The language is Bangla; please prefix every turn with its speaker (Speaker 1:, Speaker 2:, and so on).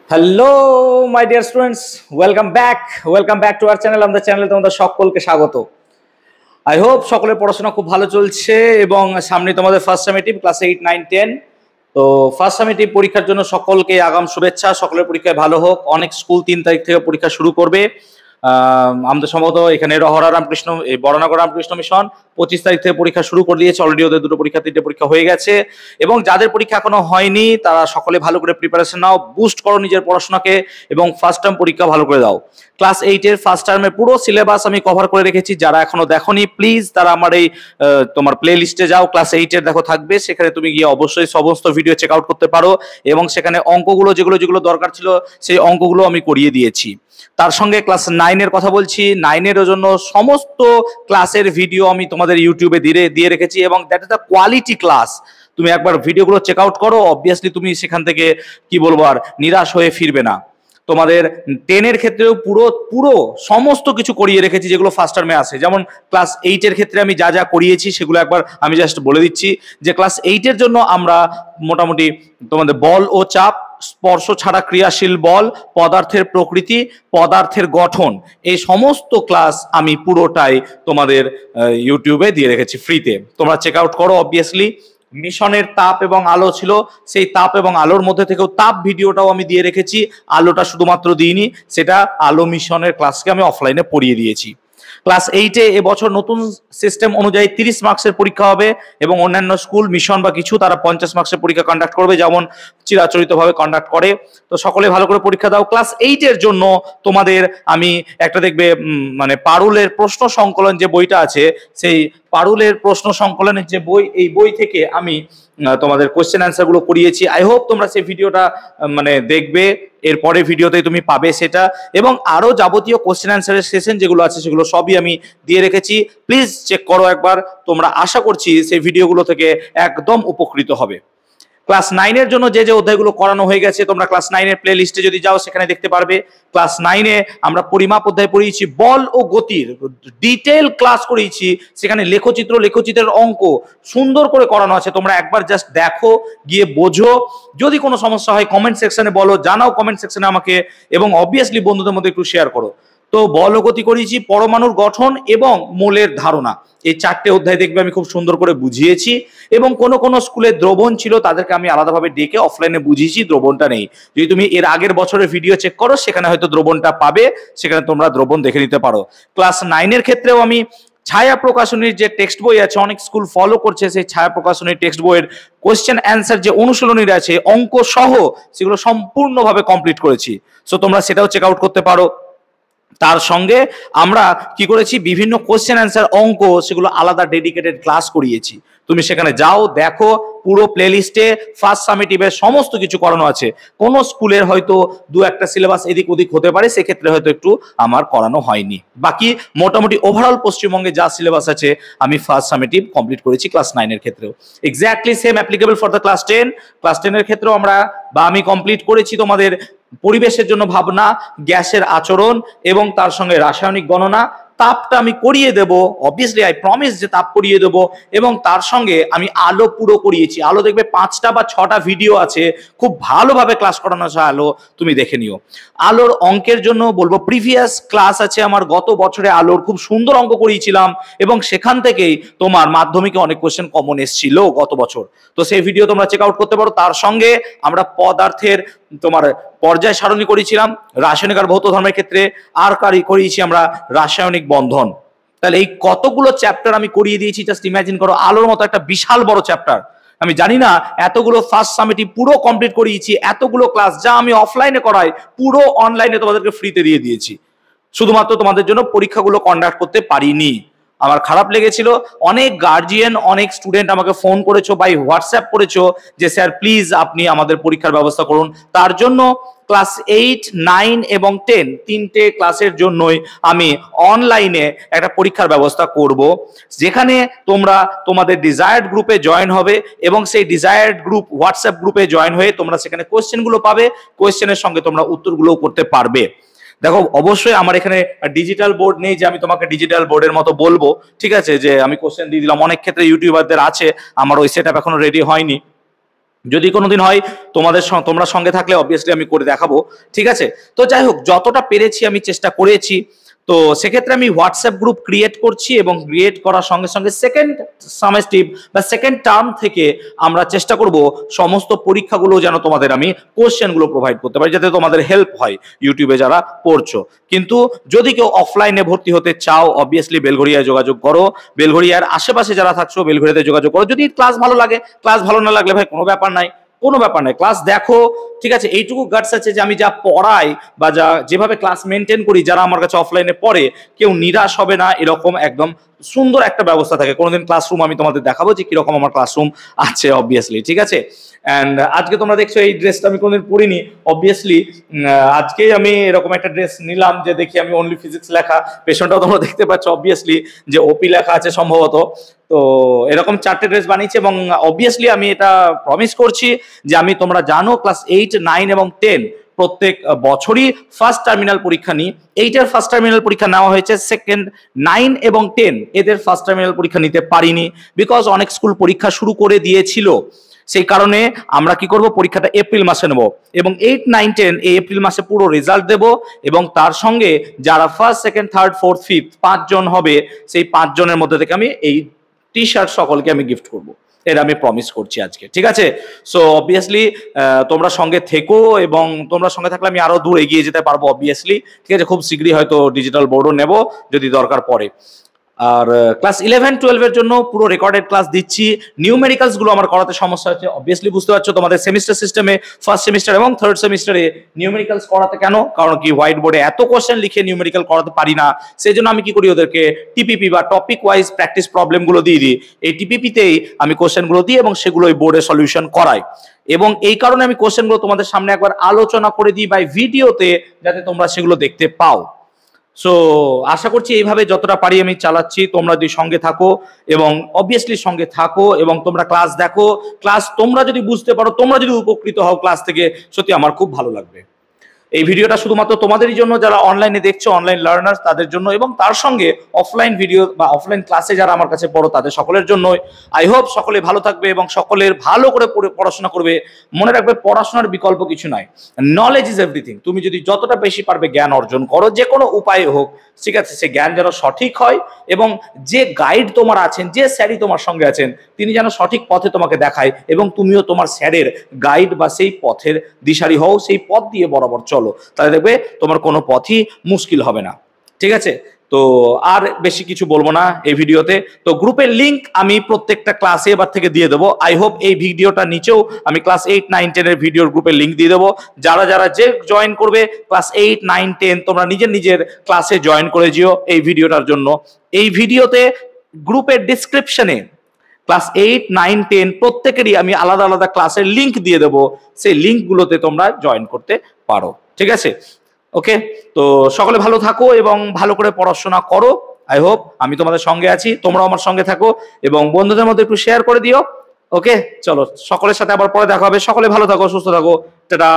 Speaker 1: Hello my dear students, welcome back to our channel. আমাদের চ্যানেলে তোমাদের সকলকে স্বাগত। আই হোপ সকলের পড়াশোনা খুব ভালো চলছে এবং সামনে তোমাদের ফার্স্ট সামেটিভ ক্লাস 8, 9, 10। তো ফার্স্ট সামেটিভ পরীক্ষার জন্য সকলকে আগাম শুভেচ্ছা। সকলের পরীক্ষায় ভালো হোক। অনেক স্কুল 3 তারিখ থেকে পরীক্ষা শুরু করবে। আমাদের সম্ভবত এখানে রহরা রামকৃষ্ণ, এই বড়নগর রামকৃষ্ণ মিশন 25 তারিখ থেকে পরীক্ষা শুরু করে দিয়েছে। অলরেডি ওদের 3টে পরীক্ষা হয়ে গেছে এবং যাদের পরীক্ষা এখনো হয়নি তারা সকলে ভালো করে প্রিপারেশন নাও, বুস্ট করো নিজের পড়াশোনাকে এবং ফার্স্ট টার্ম পরীক্ষা ভালো করে দাও। ক্লাস 8-এর ফার্স্ট টার্মের পুরো সিলেবাস আমি কভার করে রেখেছি। যারা এখনো দেখোনি প্লিজ তারা আমার এই তোমার প্লে লিস্টে যাও, ক্লাস 8-এর দেখো থাকবে, সেখানে তুমি গিয়ে অবশ্যই সমস্ত ভিডিও চেক আউট করতে পারো এবং সেখানে অঙ্কগুলো যেগুলো দরকার ছিল সেই অঙ্কগুলো আমি করিয়ে দিয়েছি। তার সঙ্গে ক্লাস 9-এর কথা বলছি, 9-এর জন্য সমস্ত ক্লাসের ভিডিও আমি তোমাদের ইউটিউবে দিয়ে রেখেছি এবং that is the quality class. তুমি একবার ভিডিওগুলো চেক আউট করো, অবভিয়াসলি তুমি সেখান থেকে কি বলবো আর নিরাশ হয়ে ফিরবে না। তোমাদের 10-এর ক্ষেত্রেও পুরো সমস্ত কিছু করিয়ে রেখেছি যেগুলো ফার্স্ট টার্মে আসে। যেমন ক্লাস 8-এর ক্ষেত্রে আমি যা করিয়েছি সেগুলো একবার আমি জাস্ট বলে দিচ্ছি যে ক্লাস 8-এর জন্য আমরা মোটামুটি তোমাদের বল ও চাপ, স্পর্শ ছাড়া ক্রিয়াশীল বল, পদার্থের প্রকৃতি, পদার্থের গঠন, এই সমস্ত ক্লাস আমি পুরোটাই তোমাদের ইউটিউবে দিয়ে রেখেছি ফ্রিতে। তোমরা চেক আউট করো। অবভিয়াসলি মিশনের তাপ এবং আলো ছিল, সেই তাপ এবং আলোর মধ্যে থেকেও তাপ ভিডিওটাও আমি দিয়ে রেখেছি। আলোটা শুধুমাত্র দিইনি, সেটা আলো মিশনের ক্লাসকে আমি অফলাইনে পড়িয়ে দিয়েছি। ক্লাস 8-এ এবছর নতুন সিস্টেম অনুযায়ী 30 মার্কসের পরীক্ষা হবে এবং অন্যান্য স্কুল মিশন বা কিছু তারা 50 মার্কসের পরীক্ষা কন্ডাক্ট করবে, যেমন চিরাচরিতভাবে কন্ডাক্ট করে। তো সকলে ভালো করে পরীক্ষা দাও। ক্লাস 8-এর জন্য তোমাদের আমি একটা দেখবে মানে পারুলের প্রশ্ন সংকলন যে বইটা আছে, সেই পারুলের প্রশ্ন সংকলনের যে বই, এই বই থেকে আমি তোমাদের কোশ্চেন অ্যান্সার গুলো করিয়েছি। আই হোপ তোমরা সেই ভিডিওটা মানে দেখবে, এরপরে ভিডিওতে তুমি পাবে সেটা, এবং আরো যাবতীয় কোশ্চেন অ্যান্সারের সেশন যেগুলো আছে সেগুলো সবই আমি দিয়ে রেখেছি। প্লিজ চেক করো একবার। তোমরা আশা করছি সেই ভিডিওগুলো থেকে একদম উপকৃত হবে। ক্লাস 9-এর জন্য যে অধ্যায়গুলো করানো হয়ে গেছে তোমরা ক্লাস 9-এর প্লে লিস্টে যদি যাও সেখানে দেখতে পারবে। ক্লাস 9-এ আমরা পরিমাপ অধ্যায় পড়িয়েছি, বল ও গতির ডিটেল ক্লাস করিয়েছি। সেখানে লেখচিত্রের অঙ্ক সুন্দর করে করানো আছে। তোমরা একবার জাস্ট দেখো, গিয়ে বোঝো। যদি কোনো সমস্যা হয় কমেন্ট সেকশনে বলো, জানাও কমেন্ট সেকশনে আমাকে, এবং অবভিয়াসলি বন্ধুদের মধ্যে একটু শেয়ার করো। তো বল ও গতি করিয়েছি, পরমাণুর গঠন এবং মোলের ধারণা, এই 4টে অধ্যায় দেখবে আমি খুব সুন্দর করে বুঝিয়েছি। এবং কোনো স্কুলে দ্রবণ ছিল তাদেরকে আমি আলাদাভাবে ডেকে অফলাইনে বুঝিয়েছি, দ্রবণটা নেই। যদি তুমি এর আগের বছরের ভিডিও চেক করো সেখানে হয়তো দ্রবণটা পাবে, সেখানে তোমরা দ্রবণ দেখে নিতে পারো। ক্লাস 9-এর ক্ষেত্রেও আমি ছায়া প্রকাশনীর যে টেক্সট বই আছে, অনেক স্কুল ফলো করছে, সেই ছায়া প্রকাশনীর টেক্সট বইয়ের কোয়েশ্চেন অ্যান্সার যে অনুশীলনীর আছে অঙ্ক সহ, সেগুলো সম্পূর্ণভাবে কমপ্লিট করেছি। সো তোমরা সেটাও চেক আউট করতে পারো। তার সঙ্গে আমরা কি করেছি, বিভিন্ন কোশ্চেন অ্যান্সার অঙ্ক সেগুলো আলাদা ডেডিকেটেড ক্লাস করিয়েছি। তুমি সেখানে যাও, দেখো, পুরো প্লেলিস্টে ফার্স্ট সামেটিভের সমস্ত কিছু করানো আছে। কোন স্কুলের হয়তো 2-1টা সিলেবাস এদিক ওদিক হতে পারে, সেক্ষেত্রে হয়তো একটু আমার করানো হয়নি। বাকি মোটামুটি ওভারঅল পশ্চিমবঙ্গে যা সিলেবাস আছে আমি ফার্স্ট সামেটিভ কমপ্লিট করেছি ক্লাস 9-এর ক্ষেত্রেও। Exactly same applicable for the class 10। Class 10-এর ক্ষেত্রেও আমি কমপ্লিট করেছি তোমাদের পরিবেশের জন্য ভাবনা, গ্যাসের আচরণ এবং তার সঙ্গে রাসায়নিক গণনা। তাপটা আমি করিয়ে দেব, অবভিয়াসলি আই প্রমিস যে তাপ করিয়ে দেব। এবং তার সঙ্গে আমি আলো পুরো করিয়েছি। আলো দেখবে 5টা বা 6টা ভিডিও আছে, খুব ভালোভাবে ক্লাস করানো আছে আলো, তুমি দেখে নিও। আলোর অঙ্কের জন্য বলবো, প্রিভিয়াস ক্লাস আছে আমার, গত বছরে আলোর খুব সুন্দর অঙ্ক করিয়েছিলাম এবং সেখান থেকেই তোমার মাধ্যমিকে অনেক কোশ্চেন কমন এসেছিল গত বছর। তো সেই ভিডিও তোমরা চেক আউট করতে পারো। তার সঙ্গে আমরা পদার্থের তোমার পর্যায় সারণী করেছিলাম রাসায়নিক আর ভৌত ধর্মের ক্ষেত্রে, আর করিয়েছি আমরা রাসায়নিক বন্ধন। তাহলে এই কতগুলো চ্যাপ্টার আমি করিয়ে দিয়েছি, জাস্ট ইমাজিন করো। আলোর মতো একটা বিশাল বড় চ্যাপ্টার, আমি জানি না এতগুলো ফার্স্ট সামেটিভ পুরো কমপ্লিট করিয়েছি। এতগুলো ক্লাস যা আমি অফলাইনে করাই পুরো অনলাইনে তোমাদেরকে ফ্রিতে দিয়ে দিয়েছি। শুধুমাত্র তোমাদের জন্য পরীক্ষাগুলো কন্ডাক্ট করতে পারিনি, আমার খারাপ লেগেছিল। অনেক গার্জিয়ান, অনেক স্টুডেন্ট আমাকে ফোন করেছো, বাই হোয়াটসঅ্যাপ করেছো যে স্যার প্লিজ আপনি আমাদের পরীক্ষার ব্যবস্থা করুন। তার জন্য ক্লাস 8, 9 এবং 10 3টে ক্লাসের জন্যই আমি অনলাইনে একটা পরীক্ষার ব্যবস্থা করব, যেখানে তোমরা তোমাদের ডিজায়ার্ড গ্রুপে জয়েন হবে এবং সেই ডিজায়ার্ড গ্রুপ হোয়াটসঅ্যাপ গ্রুপে জয়েন হয়ে তোমরা সেখানে কোয়েশ্চেনগুলো পাবে, কোয়েশ্চেনের সঙ্গে তোমরা উত্তরগুলোও করতে পারবে। দেখো, অবশ্যই আমার এখানে ডিজিটাল বোর্ড নেই যে আমি তোমাকে ডিজিটাল বোর্ডের মতো বলবো, ঠিক আছে, যে আমি কোশ্চেন দিয়ে দিলাম। অনেক ক্ষেত্রে ইউটিউবারদের আছে, আমার ওই সেটআপ এখনো রেডি হয়নি। যদি কোনোদিন হয় তোমরা সঙ্গে থাকলে অবভিয়াসলি আমি করে দেখাবো, ঠিক আছে। তো যাই হোক, যতটা পেরেছি আমি চেষ্টা করেছি। তো সেক্ষেত্রে আমি হোয়াটসঅ্যাপ গ্রুপ ক্রিয়েট করছি এবং ক্রিয়েট করার সঙ্গে সঙ্গে সেকেন্ড সেমেস্টিভ বা সেকেন্ড টার্ম থেকে আমরা চেষ্টা করব সমস্ত পরীক্ষাগুলো যেন তোমাদের আমি কোশ্চেনগুলো প্রোভাইড করতে পারি, যাতে তোমাদের হেল্প হয় ইউটিউবে যারা পড়ছো। কিন্তু যদি কেউ অফলাইনে ভর্তি হতে চাও, অবভিয়াসলি বেলঘরিয়ায় যোগাযোগ করো। বেলঘরিয়ার আশেপাশে যারা থাকছো বেলঘরিয়াতে যোগাযোগ করো। যদি ক্লাস ভালো লাগে, ক্লাস ভালো না লাগলে ভাই কোনো ব্যাপার নাই, কোনো ব্যাপার নাই, ক্লাস দেখো, ঠিক আছে। এইটুকু গাটস আছে যে আমি যা পড়াই বা যেভাবে ক্লাস মেনটেন করি, যারা আমার কাছে অফলাইনে পড়ে কেউ নিরাশ হবে না, এরকম একদম সুন্দর একটা ব্যবস্থা থাকে। কোনোদিন ক্লাসরুম আমি তোমাদের দেখাবো যে কিরকম আমার ক্লাসরুম আছে, অবভিয়াসলি, ঠিক আছে। অ্যান্ড আজকে তোমরা দেখছো এই ড্রেসটা আমি কোনোদিন পরিনি, অবভিয়াসলি আজকেই আমি এরকম একটা ড্রেস নিলাম যে দেখি আমি অনলি ফিজিক্স লেখা, পেছনটাও তোমরা দেখতে পাচ্ছ অবভিয়াসলি যে ওপি লেখা আছে সম্ভবত। তো এরকম 4টে ড্রেস বানিয়েছি এবং অবভিয়াসলি আমি এটা প্রমিস করছি যে আমি, তোমরা জানো, ক্লাস 8, 9 এবং 10 প্রত্যেক বছরই ফার্স্ট টার্মিনাল পরীক্ষা নিই। 8-এর ফার্স্ট টার্মিনাল পরীক্ষা নেওয়া হয়েছে, সেকেন্ড 9 এবং 10 এদের ফার্স্ট টার্মিনাল পরীক্ষা নিতে পারিনি, বিকজ অনেক স্কুল পরীক্ষা শুরু করে দিয়েছিল। সেই কারণে আমরা কি করব, পরীক্ষাটা এপ্রিল মাসে নেব এবং 8, 9, 10 এই এপ্রিল মাসে পুরো রেজাল্ট দেব এবং তার সঙ্গে যারা first, second, third, fourth, fifth 5 জন হবে, সেই 5 জনের মধ্যে থেকে আমি এই টি শার্ট সকলকে আমি গিফট করব, এটা আমি প্রমিস করছি আজকে, ঠিক আছে। সো অবভিয়াসলি তোমরা সঙ্গে থেকো এবং তোমরা সঙ্গে থাকলে আমি আরো দূর এগিয়ে যেতে পারবো, অবভিয়াসলি, ঠিক আছে। খুব শীঘ্রই হয়তো ডিজিটাল বোর্ডও নেব যদি দরকার পড়ে। আর ক্লাস 11-12 এর জন্য পুরো রেকর্ডেড ক্লাস দিচ্ছি। নিউমেরিক্যালস গুলো আমার করাতে সমস্যা হচ্ছে, অবভিয়াসলি বুঝতে পারছো। তোমাদের সেমিস্টার সিস্টেমে ফার্স্ট সেমিস্টার এবং থার্ড সেমিস্টারে নিউমেরিক্যালস করাতে কেন, কারণ কি হোয়াইট বোর্ডে এত কোশ্চেন লিখে নিউমেরিক্যাল করাতে পারি না। সেই জন্য আমি কি করি, ওদেরকে টিপিপি বা টপিক ওয়াইজ প্র্যাকটিস প্রবলেম গুলো দিয়ে দিই। এই টিপিপিতেই আমি কোশ্চেন গুলো দিই এবং সেগুলো ওই বোর্ডে সলিউশন করাই। এবং এই কারণে আমি কোশ্চেন গুলো তোমাদের সামনে একবার আলোচনা করে দিই বাই ভিডিওতে, যাতে তোমরা সেগুলো দেখতে পাও। সো আশা করছি এইভাবে যতটা পারি আমি চালাচ্ছি, তোমরা যদি সঙ্গে থাকো এবং অবভিয়াসলি সঙ্গে থাকো এবং তোমরা ক্লাস দেখো, ক্লাস তোমরা যদি বুঝতে পারো, তোমরা যদি উপকৃত হও ক্লাস থেকে, সত্যি আমার খুব ভালো লাগবে। এই ভিডিওটা শুধুমাত্র তোমাদেরই জন্য, যারা অনলাইনে দেখছো, অনলাইন লার্নার্স, তাদের জন্য, এবং তার সঙ্গে অফলাইন ভিডিও বা অফলাইন ক্লাসে যারা আমার কাছে পড়ো তাদের সকলের জন্য। আই হোপ সকলে ভালো থাকবে এবং সকলের ভালো করে পড়াশোনা করবে। মনে রাখবে, পড়াশোনার বিকল্প কিছু নাই, নলেজ ইজ এভরিথিং। তুমি যদি যতটা বেশি পারবে জ্ঞান অর্জন করো, যে কোনো উপায়ে হোক, ঠিক আছে, সে জ্ঞান যেন সঠিক হয় এবং যে গাইড তোমার আছেন, যে স্যারই তোমার সঙ্গে আছেন, তিনি যেন সঠিক পথে তোমাকে দেখায় এবং তুমিও তোমার স্যারের গাইড বা সেই পথের দিশারি হও, সেই পথ দিয়ে বরাবর চলো, তাহলে দেখবে তোমার কোনো পথই মুশকিল হবে না, ঠিক আছে। তো আর বেশি কিছু বলবো না এই ভিডিওতে। তো গ্রুপের লিংক আমি প্রত্যেকটা ক্লাসে এবার থেকে দিয়ে দেবো। আই হোপ এই ভিডিওটা নিচেও আমি ক্লাস 8, 9, 10 এর ভিডিওর গ্রুপের লিংক দিয়ে দেবো। যারা যারা যে জয়েন করবে ক্লাস 8, 9, 10, তোমরা নিজের নিজের ক্লাসে জয়েন করে যেও এই ভিডিওটার জন্য। এই ভিডিওতে গ্রুপের ডিসক্রিপশনে ক্লাস 8, 9, 10 প্রত্যেকেরই আমি আলাদা আলাদা ক্লাসের লিংক দিয়ে দেবো, সেই লিঙ্কগুলোতে তোমরা জয়েন করতে পারো, ঠিক আছে। ওকে, তো সকলে ভালো থাকো এবং ভালো করে পড়াশোনা করো। আই হোপ আমি তোমাদের সঙ্গে আছি, তোমরাও আমার সঙ্গে থাকো এবং বন্ধুদের মধ্যে একটু শেয়ার করে দিও। ওকে, চলো সকলের সাথে আবার পরে দেখা হবে। সকলে ভালো থাকো, সুস্থ থাকো, টাটা।